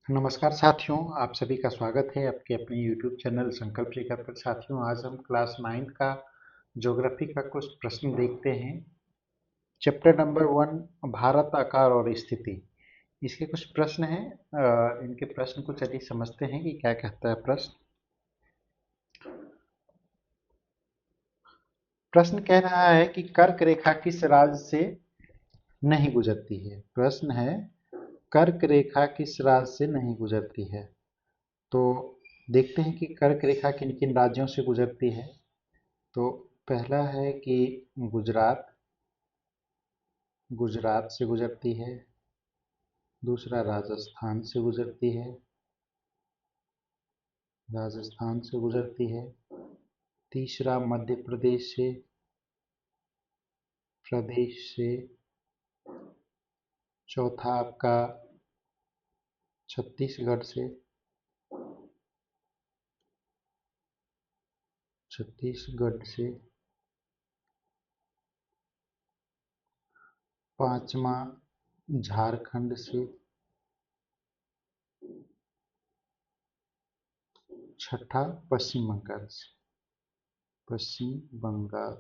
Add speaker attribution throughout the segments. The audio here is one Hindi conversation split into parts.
Speaker 1: नमस्कार साथियों, आप सभी का स्वागत है आपके अपने YouTube चैनल संकल्प शिखर पर। साथियों, आज हम क्लास 9 का ज्योग्राफी का कुछ प्रश्न देखते हैं। चैप्टर नंबर 1, भारत, आकार और स्थिति। इसके कुछ प्रश्न हैं। इनके प्रश्न को चलिए समझते हैं कि क्या कहता है प्रश्न। प्रश्न कह रहा है कि कर्क रेखा किस राज्य से नहीं गुजरती है। प्रश्न है, कर्क रेखा किस राज्य से नहीं गुजरती है। तो देखते हैं कि कर्क रेखा किन किन राज्यों से गुजरती है। तो पहला है कि गुजरात गुजरात से गुजरती है। दूसरा राजस्थान से गुजरती है, राजस्थान से गुजरती है। तीसरा मध्य प्रदेश से, प्रदेश से। चौथा आपका छत्तीसगढ़ से, छत्तीसगढ़ से। पांचवा झारखंड से। छठा पश्चिम बंगाल से, पश्चिम बंगाल।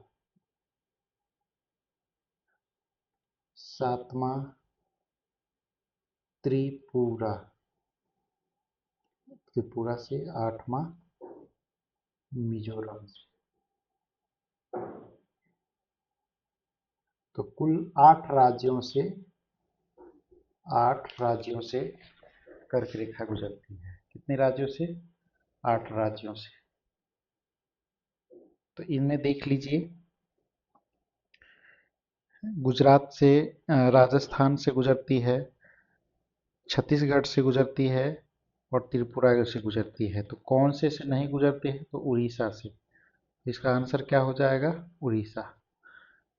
Speaker 1: सातवां त्रिपुरा, त्रिपुरा से। आठवां मिजोरम से। तो कुल 8 राज्यों से कर्क रेखा गुजरती है। कितने राज्यों से? 8 राज्यों से। तो इनमें देख लीजिए, गुजरात से, राजस्थान से गुजरती है, छत्तीसगढ़ से गुजरती है और त्रिपुरा से गुजरती है। तो कौन से नहीं गुजरती है? तो उड़ीसा से। इसका आंसर क्या हो जाएगा? उड़ीसा।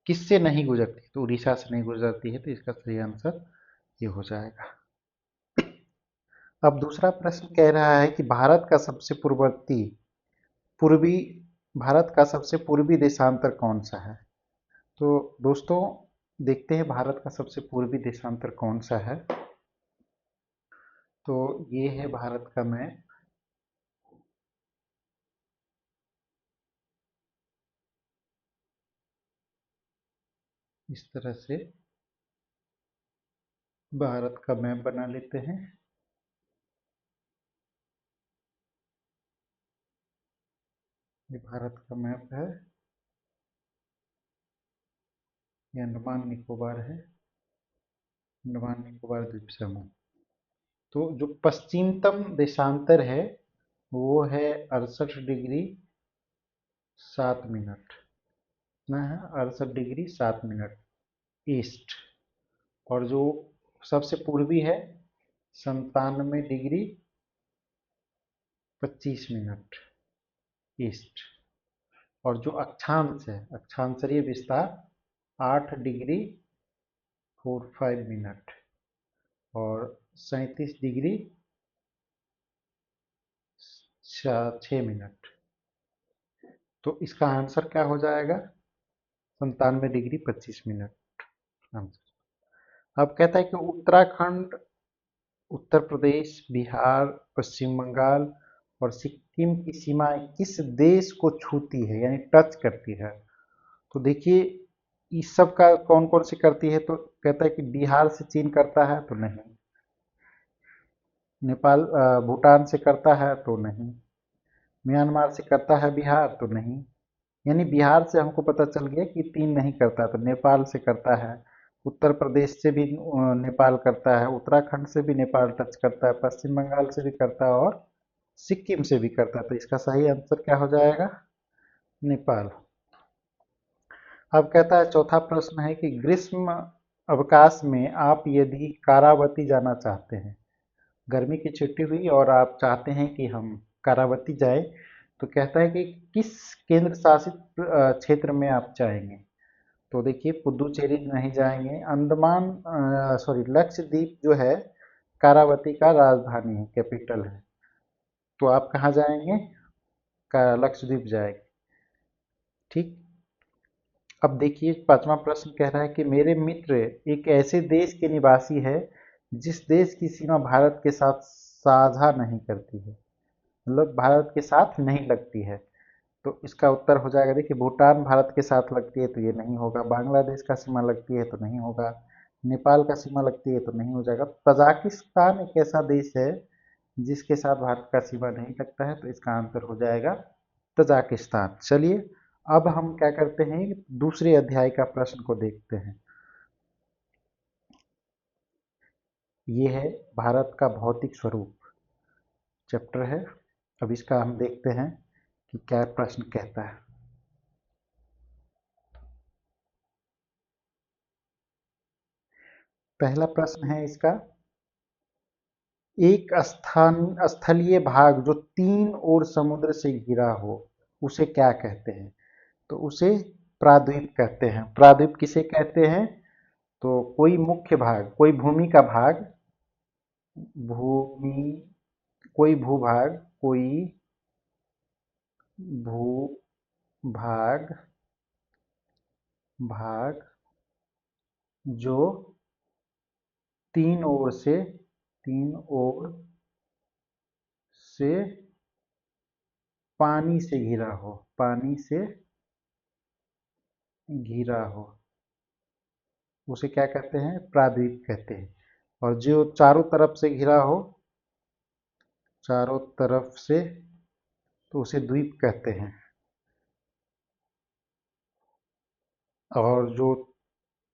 Speaker 1: किससे नहीं गुजरती? तो उड़ीसा से नहीं गुजरती है, तो इसका सही आंसर ये हो जाएगा। अब दूसरा प्रश्न कह रहा है कि पूर्वी भारत का सबसे पूर्वी देशांतर कौन सा है। तो दोस्तों, देखते हैं भारत का सबसे पूर्वी देशांतर कौन सा है। तो ये है भारत का मैप। इस तरह से भारत का मैप बना लेते हैं। ये भारत का मैप है। ये अंडमान निकोबार है, अंडमान निकोबार द्वीप समूह। तो जो पश्चिमतम देशांतर है वो है 68 डिग्री 7 मिनट। कितना है? 68 डिग्री 7 मिनट ईस्ट। और जो सबसे पूर्वी है 97 डिग्री 25 मिनट ईस्ट। और जो अक्षांश है, अक्षांशरीय विस्तार 8 डिग्री 45 मिनट और 37 डिग्री 6 मिनट। तो इसका आंसर क्या हो जाएगा? 97 डिग्री 25 मिनट आंसर। अब कहता है कि उत्तराखंड, उत्तर प्रदेश, बिहार, पश्चिम बंगाल और सिक्किम की सीमाएं किस देश को छूती है, यानी टच करती है। तो देखिए, इस सब का कौन कौन से करती है। तो कहता है कि बिहार से चीन करता है, तो नहीं। नेपाल, भूटान से करता है, तो नहीं। म्यांमार से करता है बिहार, तो नहीं। यानी बिहार से हमको पता चल गया कि 3 नहीं करता। तो नेपाल से करता है, उत्तर प्रदेश से भी नेपाल करता है, उत्तराखंड से भी नेपाल टच करता है, पश्चिम बंगाल से भी करता है और सिक्किम से भी करता है। तो इसका सही आंसर क्या हो जाएगा? नेपाल। अब कहता है, चौथा प्रश्न है कि ग्रीष्म अवकाश में आप यदि कारावती जाना चाहते हैं, गर्मी की छुट्टी हुई और आप चाहते हैं कि हम कारावती जाए, तो कहता है कि किस केंद्र शासित क्षेत्र में आप जाएंगे। तो देखिए, पुदुचेरी नहीं जाएंगे। अंडमान, सॉरी, लक्षद्वीप जो है कारावती का राजधानी है, कैपिटल है। तो आप कहाँ जाएंगे? का लक्षद्वीप जाएंगे। ठीक। अब देखिए, पांचवा प्रश्न कह रहा है कि मेरे मित्र एक ऐसे देश के निवासी है जिस देश की सीमा भारत के साथ साझा नहीं करती है, मतलब भारत के साथ नहीं लगती है। तो इसका उत्तर हो जाएगा, देखिए भूटान भारत के साथ लगती है तो ये नहीं होगा, बांग्लादेश का सीमा लगती है तो नहीं होगा, नेपाल का सीमा लगती है तो नहीं हो जाएगा। तजाकिस्तान एक ऐसा देश है जिसके साथ भारत का सीमा नहीं लगता है, तो इसका आंसर हो जाएगा तजाकिस्तान। चलिए अब हम क्या करते हैं, दूसरे अध्याय का प्रश्न को देखते हैं। ये है भारत का भौतिक स्वरूप चैप्टर है। अब इसका हम देखते हैं कि क्या प्रश्न कहता है। पहला प्रश्न है इसका, एक स्थान स्थलीय भाग जो तीन ओर समुद्र से घिरा हो उसे क्या कहते हैं? तो उसे प्राद्वीप कहते हैं। प्राद्वीप किसे कहते हैं? तो कोई मुख्य भाग, कोई भूमि का भाग, भूमि, कोई भूभाग, कोई भूभाग भाग जो तीन ओर से पानी से घिरा हो, पानी से घिरा हो, उसे क्या कहते हैं? प्राद्वीप कहते हैं। और जो चारों तरफ से घिरा हो, चारों तरफ से, तो उसे द्वीप कहते हैं। और जो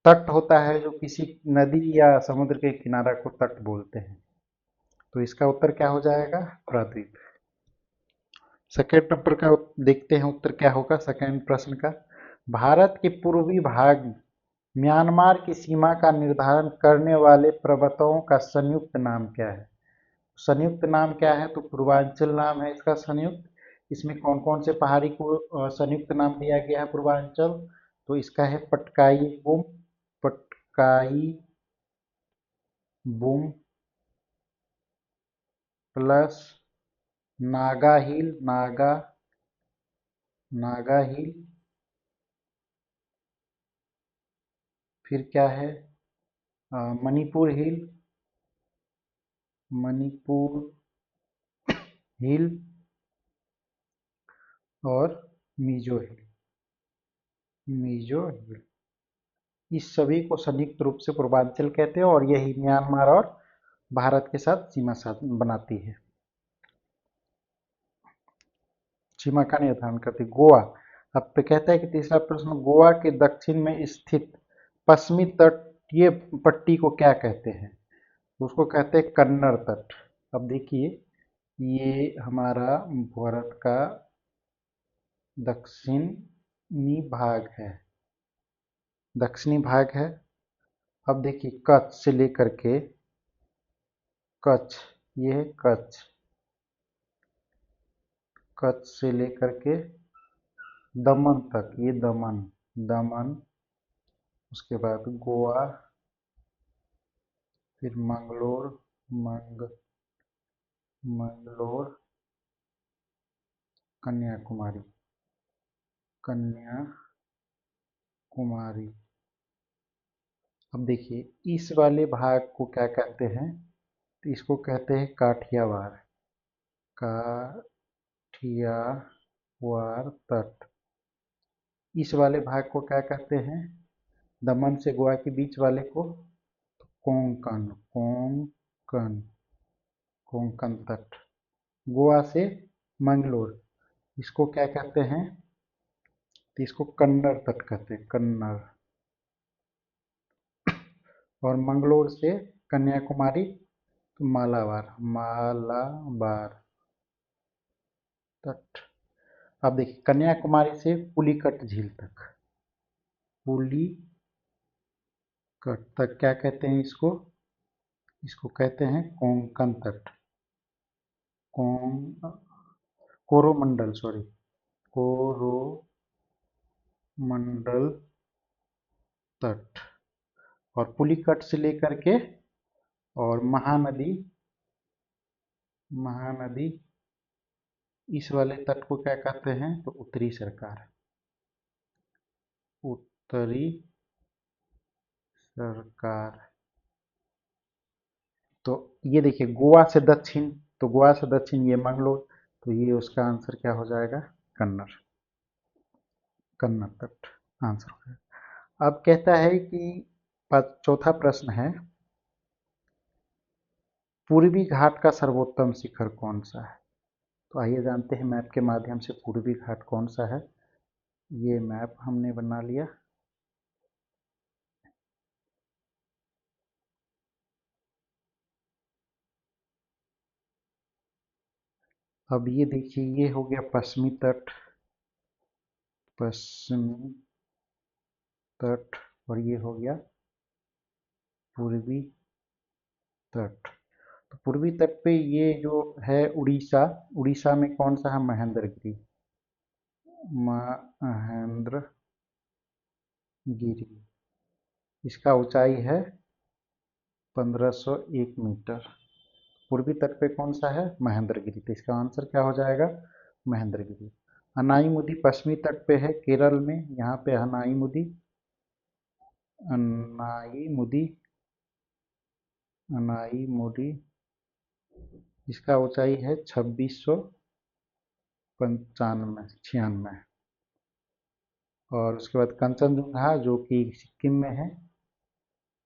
Speaker 1: तट होता है, जो किसी नदी या समुद्र के किनारा को तट बोलते हैं। तो इसका उत्तर क्या हो जाएगा? प्राद्वीप। सेकेंड नंबर का देखते हैं उत्तर क्या होगा सेकेंड प्रश्न का। भारत के पूर्वी भाग म्यांमार की सीमा का निर्धारण करने वाले पर्वतों का संयुक्त नाम क्या है? संयुक्त नाम क्या है? तो पूर्वांचल नाम है इसका संयुक्त। इसमें कौन कौन से पहाड़ी को संयुक्त नाम दिया गया है पूर्वांचल? तो इसका है पटकाई बुम, पटकाई बुम प्लस नागा हिल, नागा हिल, फिर क्या है, मणिपुर हिल, मणिपुर हिल, और मिजो हिल, मिजो हिल। इस सभी को संयुक्त रूप से पूर्वांचल कहते हैं और यही म्यांमार और भारत के साथ सीमा साथ बनाती है, सीमा का निर्धारण करती है। गोवा, अब पे कहता है कि तीसरा प्रश्न, गोवा के दक्षिण में स्थित पश्चिमी तटीय पट्टी को क्या कहते हैं? उसको कहते हैं कन्नड़ तट। अब देखिए ये हमारा भारत का दक्षिणी भाग है, दक्षिणी भाग है। अब देखिए कच्छ से लेकर के, कच्छ, ये है कच्छ, कच्छ से लेकर के दमन तक, ये दमन, दमन, उसके बाद गोवा, फिर मंगलोर, मंगलोर, कन्याकुमारी, कन्याकुमारी। अब देखिए इस वाले भाग को क्या कहते हैं? तो इसको कहते हैं काठियावाड़, काठियावाड़ तट। इस वाले भाग को क्या कहते हैं? दमन से गोवा के बीच वाले को कोंकण, कोंकण, कोंकण तट। गोवा से मंगलोर, इसको क्या कहते हैं? तो इसको कन्नड़ तट कहते हैं, कन्नड़। और मंगलोर से कन्याकुमारी तो मालाबार, मालाबार तट। अब देखिए कन्याकुमारी से पुलिकट झील तक, पुलिकट तक क्या कहते हैं इसको? इसको कहते हैं कोंकण तट, कों कोरोमंडल, सॉरी, कोरोमंडल तट। और पुलिकट से लेकर के और महानदी, महानदी, इस वाले तट को क्या कहते हैं? तो उत्तरी सरकार, उत्तरी सरकार। तो ये देखिए गोवा से दक्षिण, तो गोवा से दक्षिण ये मंगलोर, तो ये उसका आंसर क्या हो जाएगा, कन्नड़, कन्नड़ तट आंसर हो जाएगा। अब कहता है कि चौथा प्रश्न है, पूर्वी घाट का सर्वोत्तम शिखर कौन सा है। तो आइए जानते हैं मैप के माध्यम से पूर्वी घाट कौन सा है। ये मैप हमने बना लिया। अब ये देखिए, ये हो गया पश्चिमी तट, पश्चिमी तट, और ये हो गया पूर्वी तट। तो पूर्वी तट पे ये जो है उड़ीसा, उड़ीसा में कौन सा है, महेंद्रगिरी, महेंद्रगिरी, इसका ऊंचाई है 1501 मीटर। पूर्वी तट पे कौन सा है, महेंद्रगिरी, तो इसका आंसर क्या हो जाएगा, महेंद्रगिरी। अनाईमुदी पश्चिमी तट पे है केरल में, यहाँ पे अनाईमुदी, अनाईमुदी, अनाईमुदी, इसका ऊंचाई है 2695, 96। और उसके बाद कंचनजंगा जो कि सिक्किम में है,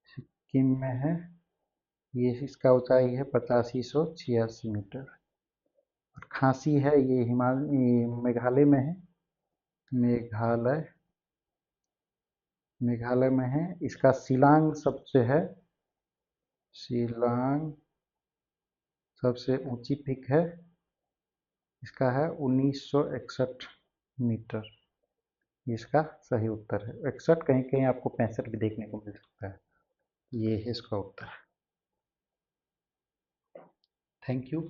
Speaker 1: सिक्किम में है, ये इसका ऊंचाई है 8586 मीटर। और खांसी है, ये हिमालय, मेघालय में है, मेघालय, मेघालय में है। इसका शिलांग सबसे है, शिलांग सबसे ऊंची पिक है, इसका है 1961 मीटर। ये इसका सही उत्तर है। 61, कहीं कहीं आपको 65 भी देखने को मिल सकता है। ये है इसका उत्तर। Thank you.